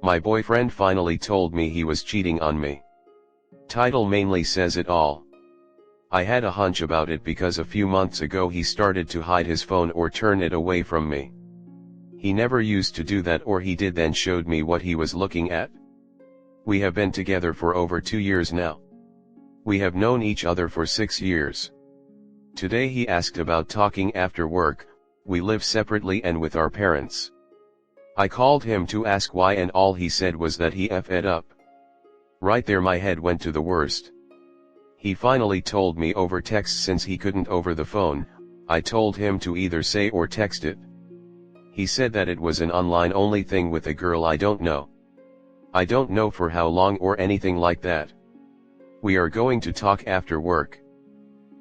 My boyfriend finally told me he was cheating on me. Title mainly says it all. I had a hunch about it because a few months ago he started to hide his phone or turn it away from me. He never used to do that, or he did then showed me what he was looking at. We have been together for over 2 years now. We have known each other for 6 years. Today he asked about talking after work. We live separately and with our parents. I called him to ask why, and all he said was that he f'd up. Right there my head went to the worst. He finally told me over text since he couldn't over the phone. I told him to either say or text it. He said that it was an online only thing with a girl I don't know. I don't know for how long or anything like that. We are going to talk after work.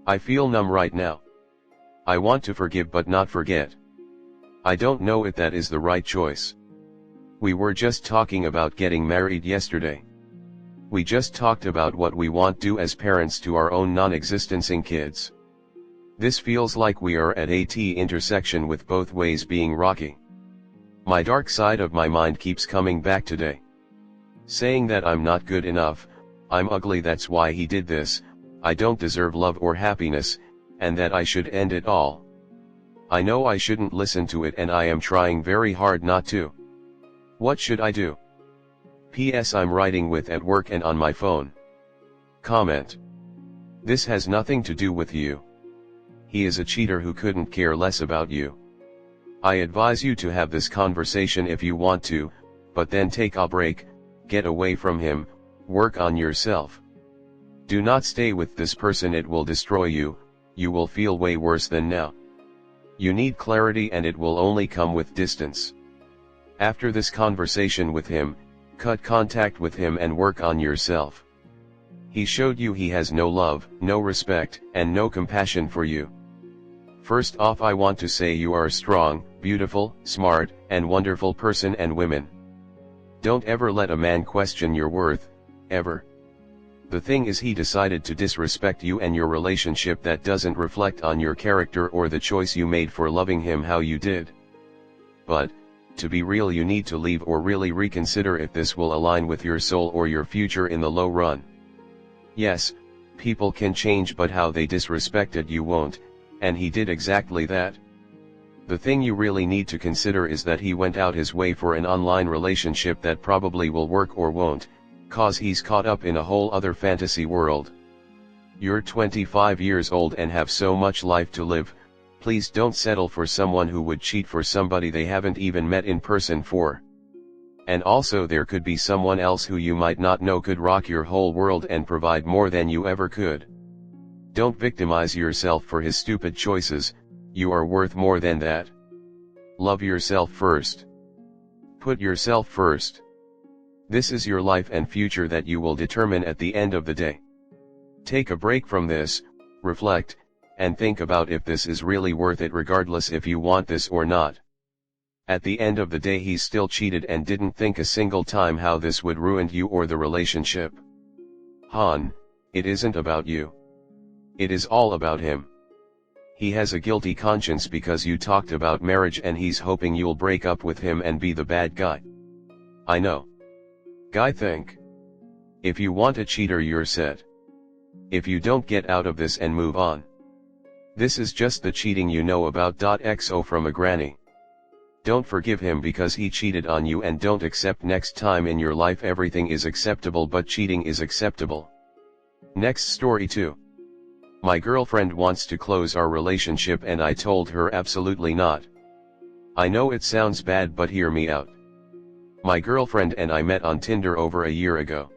I feel numb right now. I want to forgive but not forget. I don't know if that is the right choice. We were just talking about getting married yesterday. We just talked about what we want to do as parents to our own non-existencing kids. This feels like we are at a T-intersection with both ways being rocky. My dark side of my mind keeps coming back today. Saying that I'm not good enough, I'm ugly, that's why he did this, I don't deserve love or happiness, and that I should end it all. I know I shouldn't listen to it and I am trying very hard not to. What should I do? P.S. I'm writing with at work and on my phone. Comment. This has nothing to do with you. He is a cheater who couldn't care less about you. I advise you to have this conversation if you want to, but then take a break, get away from him, work on yourself. Do not stay with this person, it will destroy you, you will feel way worse than now. You need clarity and it will only come with distance. After this conversation with him, cut contact with him and work on yourself. He showed you he has no love, no respect, and no compassion for you. First off, I want to say you are a strong, beautiful, smart, and wonderful person and woman. Don't ever let a man question your worth, ever. The thing is, he decided to disrespect you and your relationship. That doesn't reflect on your character or the choice you made for loving him how you did. But, to be real, you need to leave or really reconsider if this will align with your soul or your future in the low run. Yes, people can change, but how they disrespected you won't, and he did exactly that. The thing you really need to consider is that he went out his way for an online relationship that probably will work or won't, cause he's caught up in a whole other fantasy world. You're 25 years old and have so much life to live. Please don't settle for someone who would cheat for somebody they haven't even met in person for. And also, there could be someone else who you might not know could rock your whole world and provide more than you ever could. Don't victimize yourself for his stupid choices. You are worth more than that. Love yourself first. Put yourself first. This is your life and future that you will determine at the end of the day. Take a break from this, reflect, and think about if this is really worth it, regardless if you want this or not. At the end of the day, he still cheated and didn't think a single time how this would ruin you or the relationship. Han, it isn't about you. It is all about him. He has a guilty conscience because you talked about marriage and he's hoping you'll break up with him and be the bad guy. I know. Guy, think. If you want a cheater, you're set. If you don't get out of this and move on. This is just the cheating you know about. XO from a granny. Don't forgive him because he cheated on you, and don't accept next time in your life everything is acceptable but cheating is acceptable. Next story 2. My girlfriend wants to close our relationship and I told her absolutely not. I know it sounds bad, but hear me out. My girlfriend and I met on Tinder over a year ago.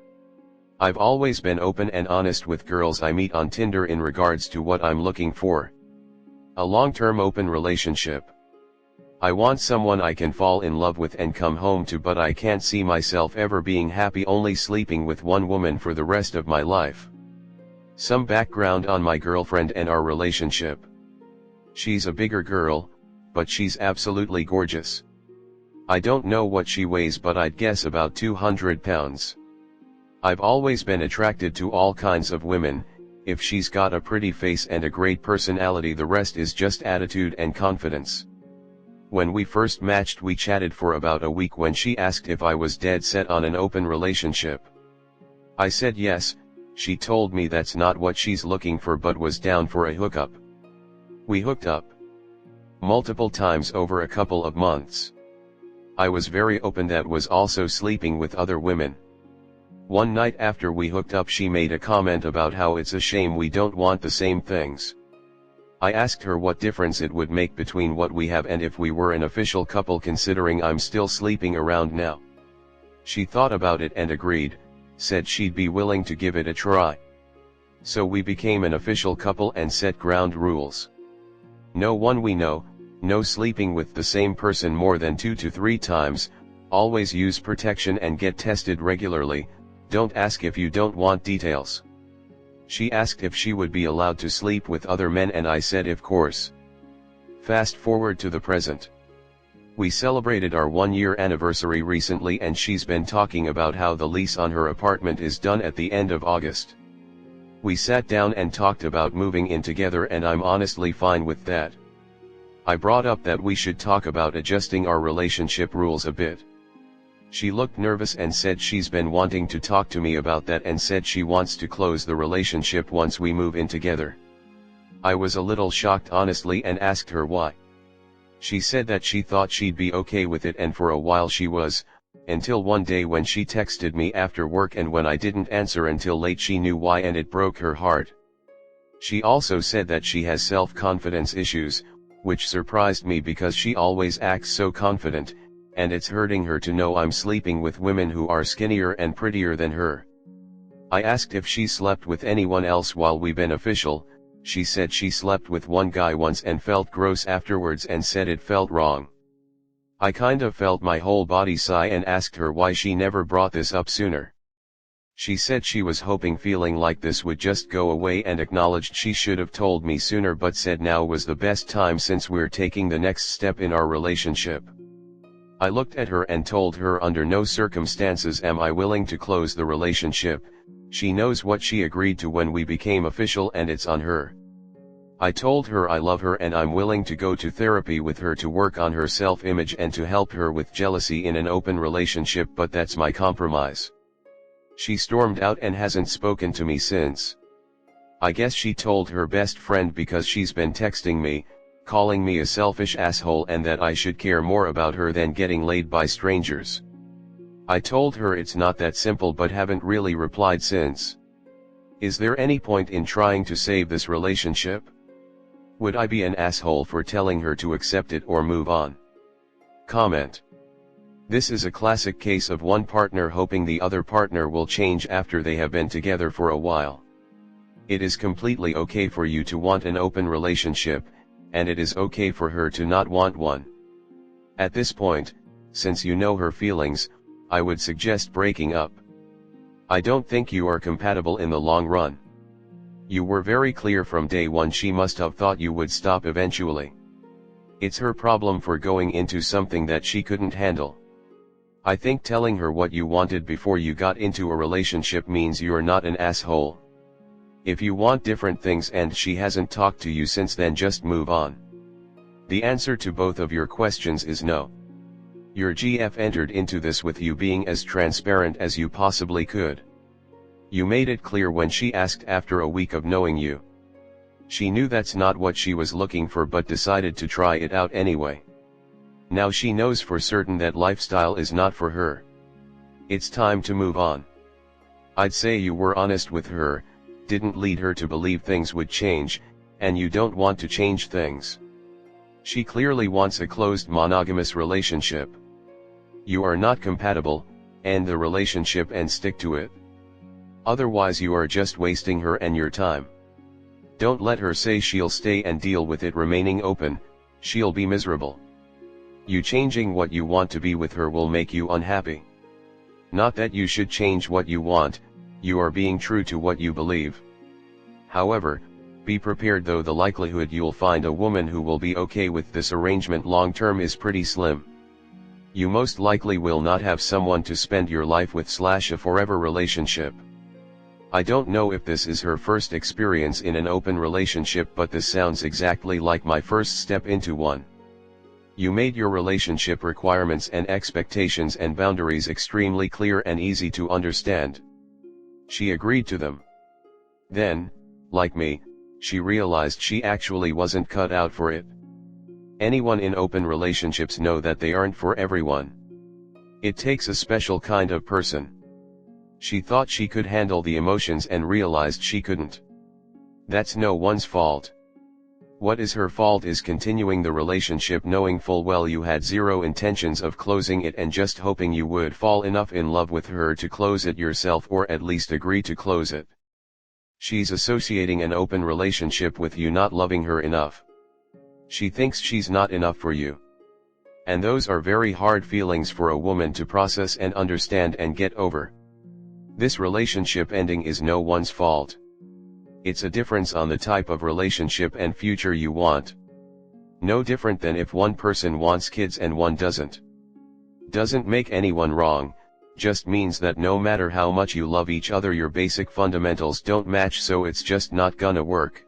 I've always been open and honest with girls I meet on Tinder in regards to what I'm looking for. A long-term open relationship. I want someone I can fall in love with and come home to, but I can't see myself ever being happy only sleeping with one woman for the rest of my life. Some background on my girlfriend and our relationship. She's a bigger girl, but she's absolutely gorgeous. I don't know what she weighs, but I'd guess about 200 pounds. I've always been attracted to all kinds of women. If she's got a pretty face and a great personality, the rest is just attitude and confidence. When we first matched we chatted for about a week when she asked if I was dead set on an open relationship. I said yes. She told me that's not what she's looking for but was down for a hookup. We hooked up multiple times over a couple of months. I was very open that was also sleeping with other women. One night after we hooked up she made a comment about how it's a shame we don't want the same things. I asked her what difference it would make between what we have and if we were an official couple considering I'm still sleeping around now. She thought about it and agreed, said she'd be willing to give it a try. So we became an official couple and set ground rules. No one we know, no sleeping with the same person more than 2 to 3 times, always use protection and get tested regularly, don't ask if you don't want details. She asked if she would be allowed to sleep with other men and I said of course. Fast forward to the present. We celebrated our 1-year anniversary recently and she's been talking about how the lease on her apartment is done at the end of August. We sat down and talked about moving in together and I'm honestly fine with that. I brought up that we should talk about adjusting our relationship rules a bit. She looked nervous and said she's been wanting to talk to me about that and said she wants to close the relationship once we move in together. I was a little shocked honestly and asked her why. She said that she thought she'd be okay with it and for a while she was, until one day when she texted me after work and when I didn't answer until late she knew why and it broke her heart. She also said that she has self-confidence issues, which surprised me because she always acts so confident, and it's hurting her to know I'm sleeping with women who are skinnier and prettier than her. I asked if she slept with anyone else while we've been official. She said she slept with one guy once and felt gross afterwards and said it felt wrong. I kind of felt my whole body sigh and asked her why she never brought this up sooner. She said she was hoping feeling like this would just go away and acknowledged she should have told me sooner but said now was the best time since we're taking the next step in our relationship. I looked at her and told her under no circumstances am I willing to close the relationship. She knows what she agreed to when we became official and it's on her. I told her I love her and I'm willing to go to therapy with her to work on her self-image and to help her with jealousy in an open relationship but that's my compromise. She stormed out and hasn't spoken to me since. I guess she told her best friend because she's been texting me, calling me a selfish asshole and that I should care more about her than getting laid by strangers. I told her it's not that simple but haven't really replied since. Is there any point in trying to save this relationship? Would I be an asshole for telling her to accept it or move on? Comment. This is a classic case of one partner hoping the other partner will change after they have been together for a while. It is completely okay for you to want an open relationship, and it is okay for her to not want one. At this point, since you know her feelings, I would suggest breaking up. I don't think you are compatible in the long run. You were very clear from day one. She must have thought you would stop eventually. It's her problem for going into something that she couldn't handle. I think telling her what you wanted before you got into a relationship means you're not an asshole. If you want different things and she hasn't talked to you since then, just move on. The answer to both of your questions is no. Your GF entered into this with you being as transparent as you possibly could. You made it clear when she asked after a week of knowing you. She knew that's not what she was looking for but decided to try it out anyway. Now she knows for certain that lifestyle is not for her. It's time to move on. I'd say you were honest with her, didn't lead her to believe things would change, and you don't want to change things. She clearly wants a closed monogamous relationship. You are not compatible, end the relationship and stick to it. Otherwise you are just wasting her and your time. Don't let her say she'll stay and deal with it remaining open. She'll be miserable. You changing what you want to be with her will make you unhappy. Not that you should change what you want, you are being true to what you believe. However, be prepared though the likelihood you'll find a woman who will be okay with this arrangement long term is pretty slim. You most likely will not have someone to spend your life with / a forever relationship. I don't know if this is her first experience in an open relationship but this sounds exactly like my first step into one. You made your relationship requirements and expectations and boundaries extremely clear and easy to understand. She agreed to them. Then, like me, she realized she actually wasn't cut out for it. Anyone in open relationships know that they aren't for everyone. It takes a special kind of person. She thought she could handle the emotions and realized she couldn't. That's no one's fault. What is her fault is continuing the relationship knowing full well you had zero intentions of closing it and just hoping you would fall enough in love with her to close it yourself or at least agree to close it. She's associating an open relationship with you not loving her enough. She thinks she's not enough for you. And those are very hard feelings for a woman to process and understand and get over. This relationship ending is no one's fault. It's a difference on the type of relationship and future you want. No different than if one person wants kids and one doesn't. Doesn't make anyone wrong, just means that no matter how much you love each other your basic fundamentals don't match, so it's just not gonna work.